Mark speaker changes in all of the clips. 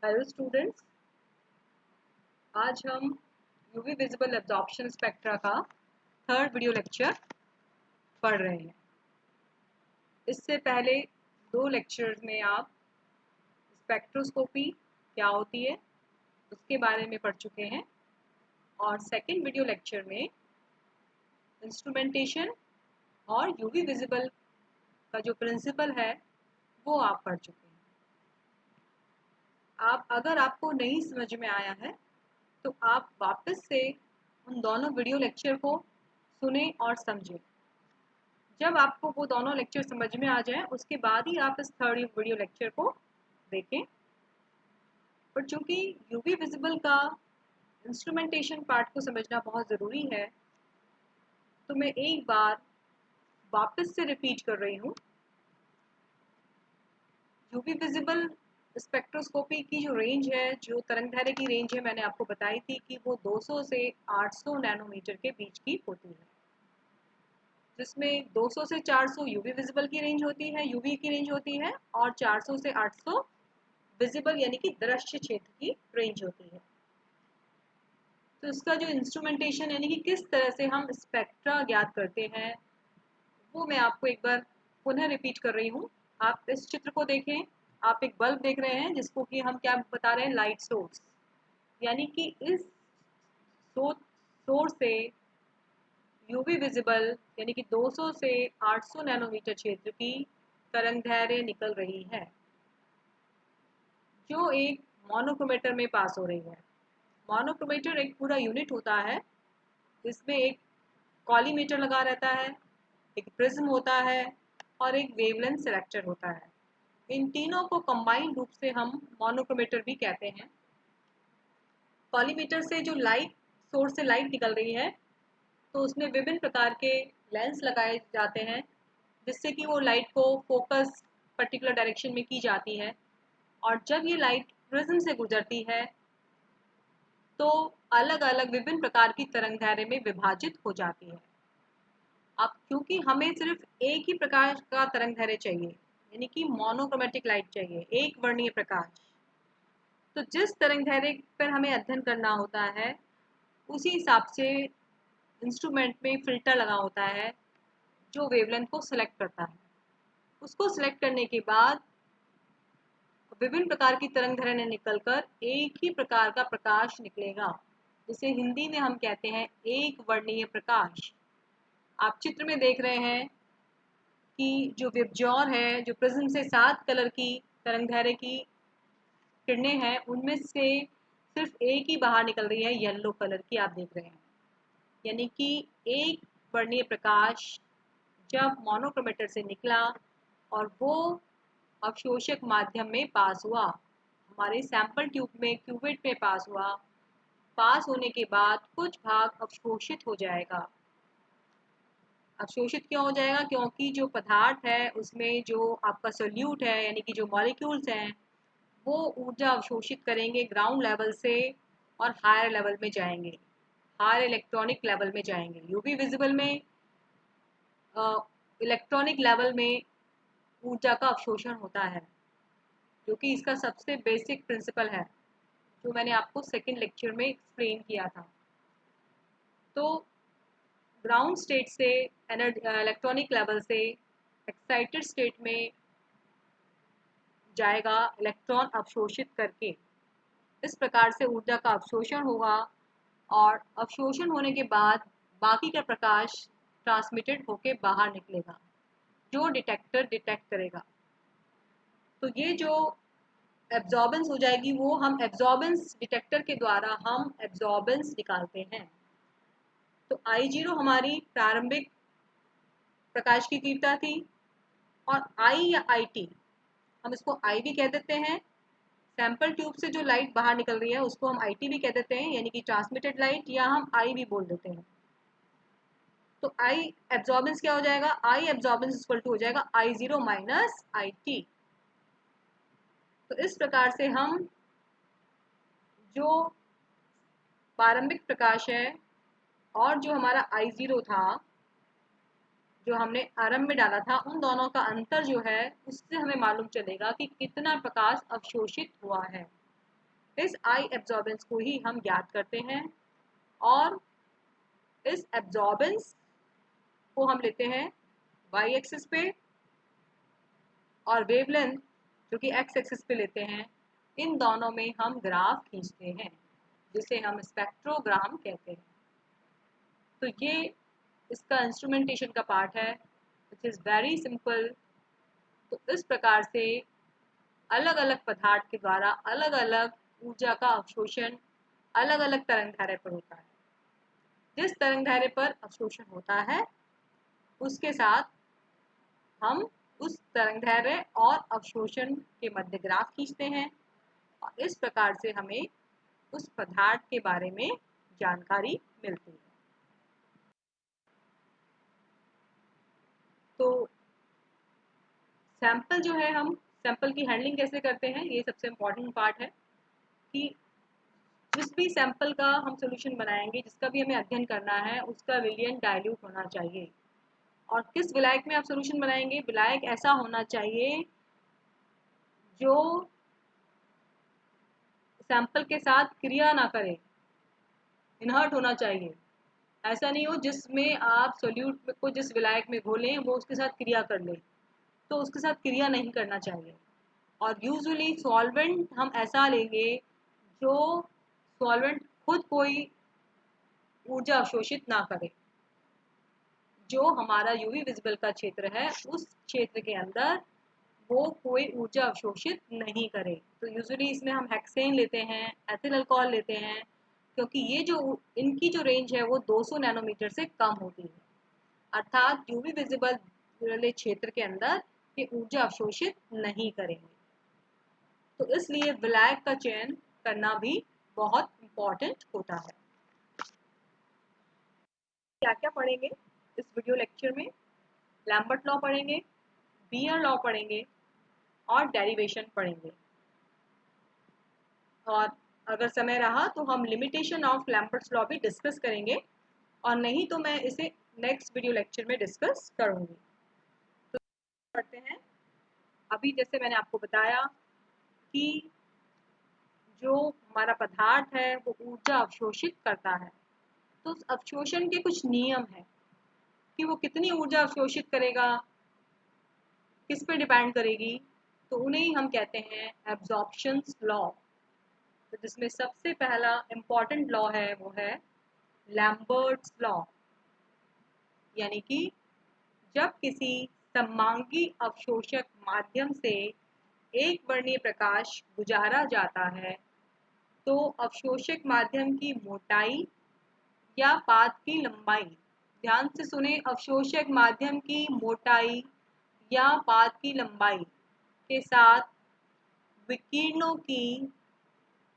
Speaker 1: Hello students, आज हम UV visible absorption spectra का थर्ड वीडियो लेक्चर पढ़ रहे हैं। इससे पहले दो लेक्चर्स में आप स्पेक्ट्रोस्कोपी क्या होती है उसके बारे में पढ़ चुके हैं और सेकंड वीडियो लेक्चर में इंस्ट्रूमेंटेशन और यूवी विजिबल का जो प्रिंसिपल है वो आप पढ़ चुके हैं। अगर आपको नहीं समझ में आया है तो आप वापस से उन दोनों वीडियो लेक्चर को सुने और समझें। जब आपको वो दोनों लेक्चर समझ में आ जाए उसके बाद ही आप इस थर्ड वीडियो लेक्चर को देखें। पर चूंकि यूवी विजिबल का इंस्ट्रूमेंटेशन पार्ट को समझना बहुत ज़रूरी है तो मैं एक बार वापस से रिपीट कर रही हूँ। यूवी विजिबल स्पेक्ट्रोस्कोपी की जो रेंज है, जो तरंगदैर्घ्य की रेंज है, मैंने आपको बताई थी कि वो 200 से 800 नैनोमीटर के बीच की होती है, जिसमें 200 से 400 यूवी विजिबल की रेंज होती है, यूवी की रेंज होती है, और 400 से 800 विजिबल यानी कि दृश्य क्षेत्र की रेंज होती है। तो इसका जो इंस्ट्रूमेंटेशन यानी कि किस तरह से हम स्पेक्ट्रा ज्ञात करते हैं वो मैं आपको एक बार पुनः रिपीट कर रही हूँ। आप इस चित्र को देखें। आप एक बल्ब देख रहे हैं जिसको कि हम क्या बता रहे हैं, लाइट सोर्स। यानी कि इस सोर्स से यूवी विजिबल यानी कि 200 से 800 नैनोमीटर क्षेत्र की तरंगदैर्घ्य निकल रही है जो एक मोनोक्रोमेटर में पास हो रही है। मोनोक्रोमेटर एक पूरा यूनिट होता है। इसमें एक कॉलीमेटर लगा रहता है, एक प्रिज्म होता है और एक वेवलेंथ सेलेक्टर होता है। इन तीनों को कंबाइंड रूप से हम मोनोक्रोमेटर भी कहते हैं। कॉलीमेटर से जो लाइट सोर्स से लाइट निकल रही है तो उसमें विभिन्न प्रकार के लेंस लगाए जाते हैं जिससे कि वो लाइट को फोकस पर्टिकुलर डायरेक्शन में की जाती है। और जब ये लाइट प्रिज्म से गुजरती है तो अलग अलग विभिन्न प्रकार की तरंगदैर्घ्य में विभाजित हो जाती है। अब क्योंकि हमें सिर्फ एक ही प्रकाश का तरंगदैर्घ्य चाहिए यानी कि मोनोक्रोमेटिक लाइट चाहिए, एक वर्णीय प्रकाश, तो जिस तरंगदैर्घ्य पर हमें अध्ययन करना होता है उसी हिसाब से इंस्ट्रूमेंट में फिल्टर लगा होता है जो वेवलेंथ को सिलेक्ट करता है। उसको सिलेक्ट करने के बाद विभिन्न प्रकार की तरंगदैर्घ्य निकलकर एक ही प्रकार का प्रकाश निकलेगा, जिसे हिंदी में हम कहते हैं एक वर्णीय प्रकाश। आप चित्र में देख रहे हैं कि जो विबज्योर है, जो प्रिज्म से 7 कलर की तरंगदैर्घ्य की किरणें हैं, उनमें से सिर्फ एक ही बाहर निकल रही है, येलो कलर की आप देख रहे हैं। यानी कि एक वर्णीय प्रकाश जब मोनोक्रोमेटर से निकला और वो अवशोषक माध्यम में पास हुआ, हमारे सैंपल ट्यूब में क्यूवेट में पास हुआ, पास होने के बाद कुछ भाग अवशोषित हो जाएगा। अवशोषित क्यों हो जाएगा? क्योंकि जो पदार्थ है उसमें जो आपका सोल्यूट है यानी कि जो मॉलिक्यूल्स हैं वो ऊर्जा अवशोषित करेंगे ग्राउंड लेवल से और हायर लेवल में जाएंगे, हायर इलेक्ट्रॉनिक लेवल में जाएंगे। यूवी विजिबल में इलेक्ट्रॉनिक लेवल में ऊर्जा का अवशोषण होता है, जो कि इसका सबसे बेसिक प्रिंसिपल है जो मैंने आपको सेकेंड लेक्चर में एक्सप्लेन किया था। तो ग्राउंड स्टेट से इलेक्ट्रॉनिक लेवल से एक्साइटेड स्टेट में जाएगा इलेक्ट्रॉन अवशोषित करके। इस प्रकार से ऊर्जा का अवशोषण होगा और अवशोषण होने के बाद बाकी का प्रकाश ट्रांसमिटेड होके बाहर निकलेगा जो डिटेक्टर डिटेक्ट करेगा। तो ये जो एब्जॉर्बेंस हो जाएगी वो हम एब्जॉर्बेंस डिटेक्टर के द्वारा हम एब्जॉर्बेंस निकालते हैं। तो I0 हमारी प्रारंभिक प्रकाश की तीव्रता थी और I या IT, हम इसको I भी कह देते हैं। सैंपल ट्यूब से जो लाइट बाहर निकल रही है उसको हम IT भी कह देते हैं यानी कि ट्रांसमिटेड लाइट, या हम I भी बोल देते हैं। तो I एब्जॉर्बेंस क्या हो जाएगा? I एब्जॉर्बेंस इक्वल टू हो जाएगा I0 माइनस IT। तो इस प्रकार से हम जो प्रारंभिक प्रकाश है और जो हमारा I0 था जो हमने आरंभ में डाला था, उन दोनों का अंतर जो है उससे हमें मालूम चलेगा कि कितना प्रकाश अवशोषित हुआ है। इस आई एब्जॉर्बेंस को ही हम ज्ञात करते हैं और इस एब्जॉर्बेंस को हम लेते हैं वाई एक्सिस पे और वेवलेंथ जो कि एक्स एक्सिस पे लेते हैं। इन दोनों में हम ग्राफ खींचते हैं जिसे हम स्पेक्ट्रोग्राम कहते हैं। तो ये इसका इंस्ट्रूमेंटेशन का पार्ट है, विच इज़ वेरी सिंपल। तो इस प्रकार से अलग अलग पदार्थ के द्वारा अलग अलग ऊर्जा का अवशोषण अलग अलग तरंगदैर्ध्य पर होता है। जिस तरंगदैर्ध्य पर अवशोषण होता है उसके साथ हम उस तरंगदैर्ध्य और अवशोषण के मध्य ग्राफ खींचते हैं और इस प्रकार से हमें उस पदार्थ के बारे में जानकारी मिलती है। तो सैंपल जो है, हम सैंपल की हैंडलिंग कैसे करते हैं, ये सबसे इम्पॉर्टेंट पार्ट है कि जिस भी सैंपल का हम सोल्यूशन बनाएंगे, जिसका भी हमें अध्ययन करना है, उसका विलयन डाइल्यूट होना चाहिए। और किस विलायक में आप सोल्यूशन बनाएंगे, विलायक ऐसा होना चाहिए जो सैंपल के साथ क्रिया ना करे, इनहर्ट होना चाहिए। ऐसा नहीं हो जिसमें आप सोल्यूट को जिस विलायक में घोलें वो उसके साथ क्रिया कर ले, तो उसके साथ क्रिया नहीं करना चाहिए। और यूजुअली सॉल्वेंट हम ऐसा लेंगे जो सॉल्वेंट खुद कोई ऊर्जा अवशोषित ना करे। जो हमारा यूवी विजिबल का क्षेत्र है उस क्षेत्र के अंदर वो कोई ऊर्जा अवशोषित नहीं करे। तो यूजुअली इसमें हम हेक्सेन लेते हैं, एथिल अल्कोहल लेते हैं, क्योंकि ये जो इनकी जो रेंज है वो 200 नैनोमीटर से कम होती है, अर्थात यूवी विजिबल वाले क्षेत्र के अंदर ये ऊर्जा अवशोषित नहीं करेंगे। तो इसलिए विलायक का चयन करना भी बहुत इम्पोर्टेंट होता है। क्या क्या पढ़ेंगे इस वीडियो लेक्चर में? लैम्बर्ट लॉ पढ़ेंगे, बीयर लॉ पढ़ेंगे और डेरिवेशन पढ़ेंगे। और अगर समय रहा तो हम लिमिटेशन ऑफ लैम्बर्ट्स लॉ भी डिस्कस करेंगे, और नहीं तो मैं इसे नेक्स्ट वीडियो लेक्चर में डिस्कस करूँगी। तो पढ़ते हैं। अभी जैसे मैंने आपको बताया कि जो हमारा पदार्थ है वो ऊर्जा अवशोषित करता है, तो उस अवशोषण के कुछ नियम हैं कि वो कितनी ऊर्जा अवशोषित करेगा, किस पे डिपेंड करेगी, तो उन्हें ही हम कहते हैं एब्जॉर्प्शन लॉ। तो जिसमें सबसे पहला इम्पॉर्टेंट लॉ है वो है लैम्बर्ट्स लॉ, यानी कि जब किसी सममांगी अवशोषक माध्यम से एक वर्णीय प्रकाश गुजारा जाता है तो अवशोषक माध्यम की मोटाई या पाथ की लंबाई, ध्यान से सुने, अवशोषक माध्यम की मोटाई या पाथ की लंबाई के साथ विकिरणों की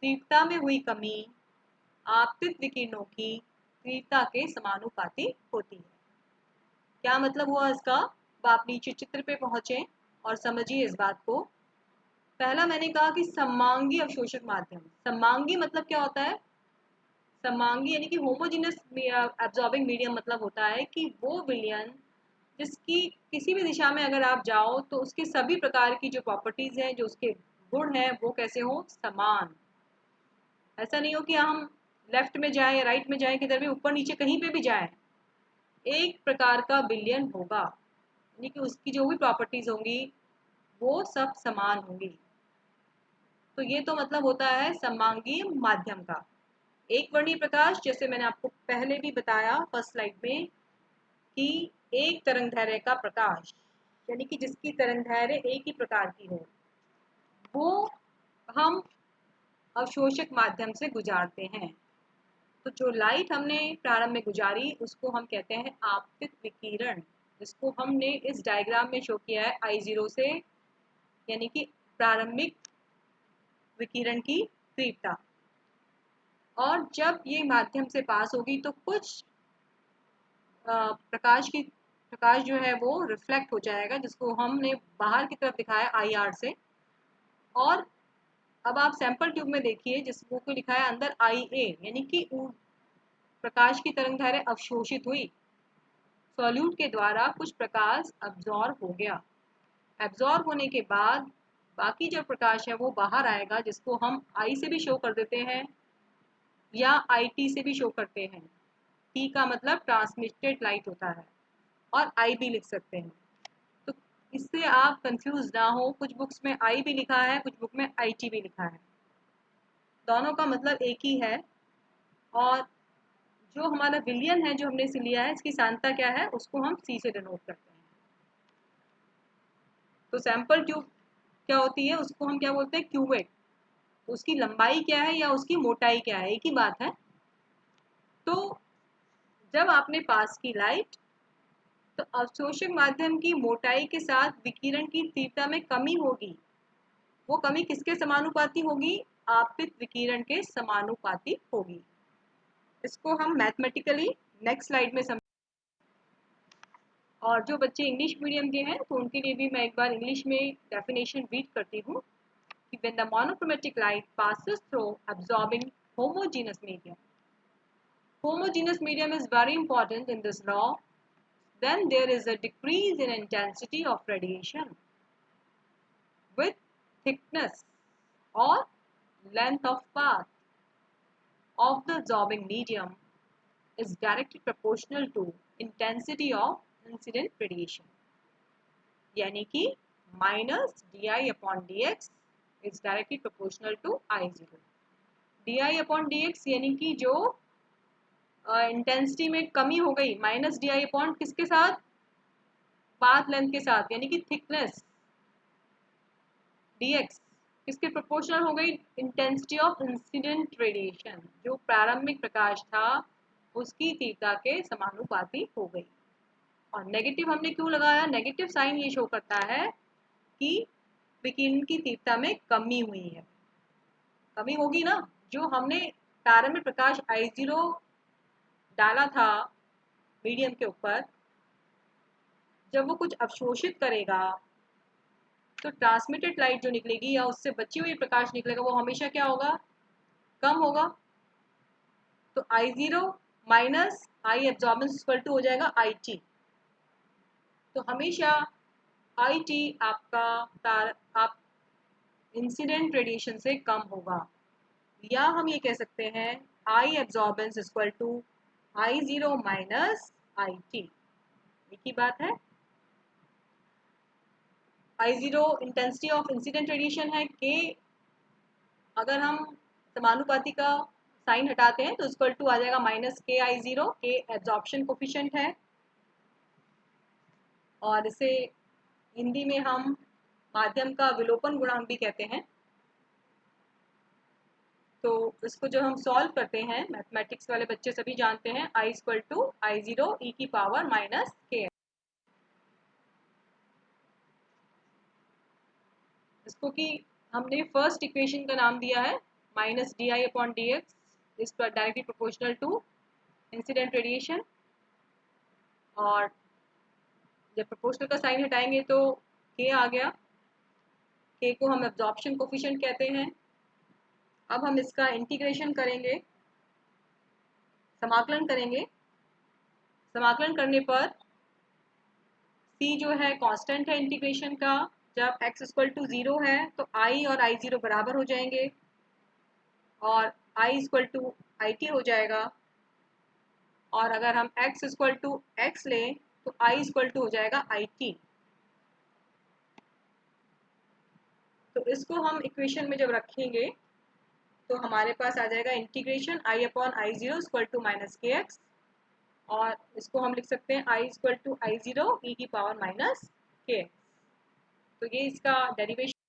Speaker 1: तीव्रता में हुई कमी आपतित विकिरणों की तीव्रता के समानुपाती होती है। क्या मतलब हुआ इसका? आप नीचे चित्र पे पहुंचे और समझिए इस बात को। पहला मैंने कहा कि सममांगी अवशोषक माध्यम। सममांगी मतलब क्या होता है? सममांगी यानी कि होमोजेनस एब्जॉर्बिंग मीडियम मतलब होता है कि वो विलयन जिसकी किसी भी दिशा में अगर आप जाओ तो उसके सभी प्रकार की जो प्रॉपर्टीज हैं, जो उसके गुण हैं, वो कैसे हो? समान। ऐसा नहीं हो कि हम लेफ्ट में जाए या राइट में जाए, किधर भी ऊपर नीचे कहीं पे भी जाए, एक प्रकार का विलयन होगा, यानी कि उसकी जो भी प्रॉपर्टीज होंगी वो सब समान होंगी। तो ये तो मतलब होता है सममांगी माध्यम का। एक वर्णीय प्रकाश, जैसे मैंने आपको पहले भी बताया फर्स्ट स्लाइड में कि एक तरंगदैर्ध्य का प्रकाश, यानी कि जिसकी तरंगदैर्ध्य एक ही प्रकार की हो, वो हम अवशोषक माध्यम से गुजारते हैं। तो जो लाइट हमने प्रारंभ में गुजारी उसको हम कहते हैं आपतित विकिरण, जिसको हमने इस डायग्राम में शो किया है I0 से, यानी कि प्रारंभिक विकिरण की तीव्रता। और जब ये माध्यम से पास होगी तो कुछ प्रकाश जो है वो रिफ्लेक्ट हो जाएगा, जिसको हमने बाहर की तरफ दिखाया IR से। और अब आप सैंपल ट्यूब में देखिए जिसको लिखा है अंदर IA, यानी कि प्रकाश की तरंगदैर्ध्य अवशोषित हुई, सॉल्यूट के द्वारा कुछ प्रकाश अब्जॉर्ब हो गया। एब्जॉर्ब होने के बाद बाकी जो प्रकाश है वो बाहर आएगा, जिसको हम आई से भी शो कर देते हैं या आई टी से भी शो करते हैं। टी का मतलब ट्रांसमिटेड लाइट होता है, और आई भी लिख सकते हैं। तो इससे आप कंफ्यूज ना हो, कुछ बुक्स में आई भी लिखा है, कुछ बुक में आई टी भी लिखा है, दोनों का मतलब एक ही है। और जो हमारा विलियन है जो हमने इसे लिया है, इसकी सांता क्या है, उसको हम सी से डिनोट करते हैं। तो सैंपल ट्यूब क्या होती है, उसको हम क्या बोलते हैं, क्यूवेट। तो उसकी लंबाई क्या है या उसकी मोटाई क्या है, एक ही बात है। तो जब आपने पास की लाइट, तो अवशोषक माध्यम की मोटाई के साथ विकिरण की तीव्रता में कमी होगी। वो कमी किसके समानुपाती होगी, आपतित विकिरण के समानुपाती होगी। इसको हम मैथमेटिकली नेक्स्ट स्लाइड में समझ। और जो बच्चे इंग्लिश मीडियम के हैं तो उनके लिए भी मैं एक बार इंग्लिश में डेफिनेशन रीड करती हूँ कि when the monochromatic light passes through absorbing homogeneous medium. Homogeneous medium is very important in this law. Then there is a decrease in intensity of radiation with thickness or length of path of the absorbing medium is directly proportional to intensity of incident radiation. यानी कि minus d I upon d x is directly proportional to I zero. D I upon d x यानी कि जो intensity में कमी हो गई, minus d I upon किसके साथ, पाथ लेंथ के साथ, यानी कि थिकनेस डी एक्स किसके प्रोपोर्शनल हो गई, इंटेंसिटी ऑफ इंसिडेंट रेडिएशन, जो प्रारंभिक प्रकाश था उसकी तीव्रता के समानुपाती हो गई। और नेगेटिव हमने क्यों लगाया, नेगेटिव साइन ये शो करता है कि विकिरण की तीव्रता में कमी हुई है। कमी होगी ना, जो हमने प्रारंभिक प्रकाश आई जीरो डाला था मीडियम के ऊपर, जब वो कुछ अवशोषित करेगा तो ट्रांसमिटेड लाइट जो निकलेगी या उससे बची हुई प्रकाश निकलेगा, वो हमेशा क्या होगा, कम होगा। तो I zero minus I absorbance equal to हो जाएगा आई टी। तो हमेशा आई टी आपका आप इंसिडेंट रेडिएशन से कम होगा, या हम ये कह सकते हैं I absorbance equal to I zero minus I T, एक ही बात है। I zero intensity of incident radiation है कि अगर हम समानुपाती का साइन हटाते हैं तो इक्वल टू आ जाएगा माइनस के आई जीरो, के एब्जॉर्प्शन कोफिशिएंट है, और इसे हिंदी में हम माध्यम का विलोपन गुणांक भी कहते हैं। तो इसको जो हम सॉल्व करते हैं, मैथमेटिक्स वाले बच्चे सभी जानते हैं, I equal to I zero e की पावर माइनस के। इसको कि हमने फर्स्ट इक्वेशन का नाम दिया है minus d I upon d x is directly proportional to incident radiation. और जब प्रोपोर्शनल का साइन हटाएंगे तो के आ गया, के को हम एब्जॉर्प्शन कोफिशिएंट कहते हैं। अब हम इसका इंटीग्रेशन करेंगे, समाकलन करेंगे। समाकलन करने पर c जो है कांस्टेंट है इंटीग्रेशन का, जब x इक्वल टू 0 है तो i और आई जीरो बराबर हो जाएंगे और i equal to I T हो जाएगा। और अगर हम x इक्वल टू x लें तो i इक्वल टू हो जाएगा आई टी। तो इसको हम इक्वेशन में जब रखेंगे तो हमारे पास आ जाएगा integration i upon I zero equal to minus के एक्स, और इसको हम लिख सकते हैं i equal to I zero e की पावर माइनस के एक्स। तो ये इसका डेरिवेशन,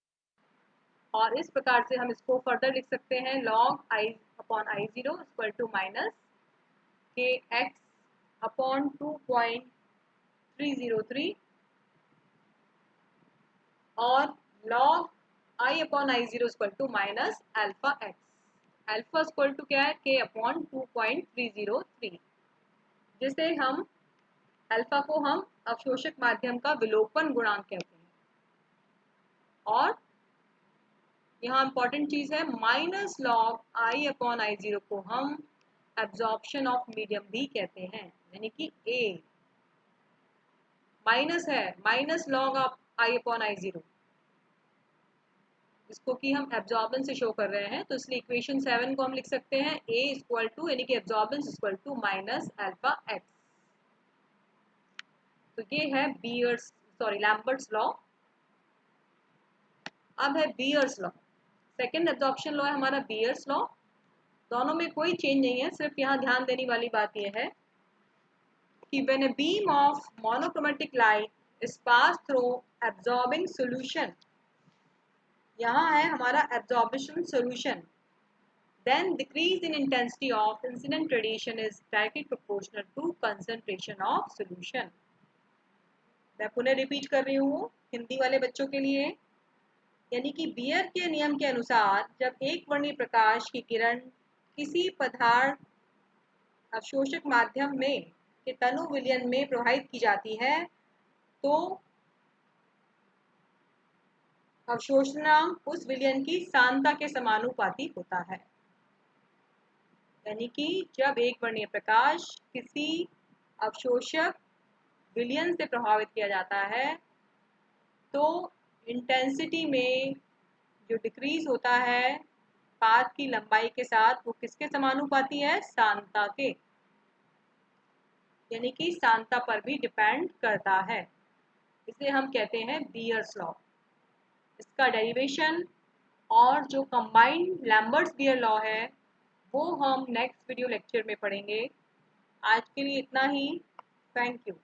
Speaker 1: और इस प्रकार से हम इसको फर्दर लिख सकते हैं log i upon I zero equal to minus के एक्स अपॉन 2.303 और log i upon I zero equal to minus alpha x. Alpha equal to क्या है, के अपॉन 2.303, जिसे हम अल्फा को हम अवशोषक माध्यम का विलोपन गुणांक कहते हैं। और यहाँ इंपॉर्टेंट चीज है, minus log I upon I zero को हम एब्जॉर्प्शन ऑफ मीडियम भी कहते हैं, यानी कि ए माइनस है, minus log of I upon I zero. जिसको कि हम एब्जॉर्बेंस से शो कर रहे हैं, तो इसलिए इक्वेशन 7 को हम लिख सकते हैं A इक्वल टू यानी कि absorbance equal to minus alpha x. तो ये है लैम्बर्ट्स लॉ। अब है Beer's law. Second absorption law है हमारा बीयर्स लॉ। दोनों में कोई चेंज नहीं है, सिर्फ यहाँ ध्यान देने वाली बात यह है कि when a beam of monochromatic light is passed through absorbing solution, यहाँ है हमारा absorption solution, then decrease in intensity of incident radiation is directly proportional to concentration of solution। मैं पुनः रिपीट कर रही हूँ हिंदी वाले बच्चों के लिए, यानी कि बियर के नियम के अनुसार जब एक वर्णीय प्रकाश की किरण किसी पदार्थ अवशोषक माध्यम में के तनु विलयन में प्रवाहित की जाती है तो अवशोषणांक उस विलयन की सांद्रता के समानुपाती होता है। यानी कि जब एक वर्णीय प्रकाश किसी अवशोषक विलयन से प्रभावित किया जाता है तो इंटेंसिटी में जो डिक्रीज होता है पाथ की लंबाई के साथ वो किसके समानुपाती है? सांद्रता के, यानी कि सांद्रता पर भी डिपेंड करता है। इसे हम कहते हैं बीयर्स लॉ। इसका डेरिवेशन और जो कंबाइंड लैम्बर्ट्स बियर लॉ है वो हम नेक्स्ट वीडियो लेक्चर में पढ़ेंगे। आज के लिए इतना ही। Thank you.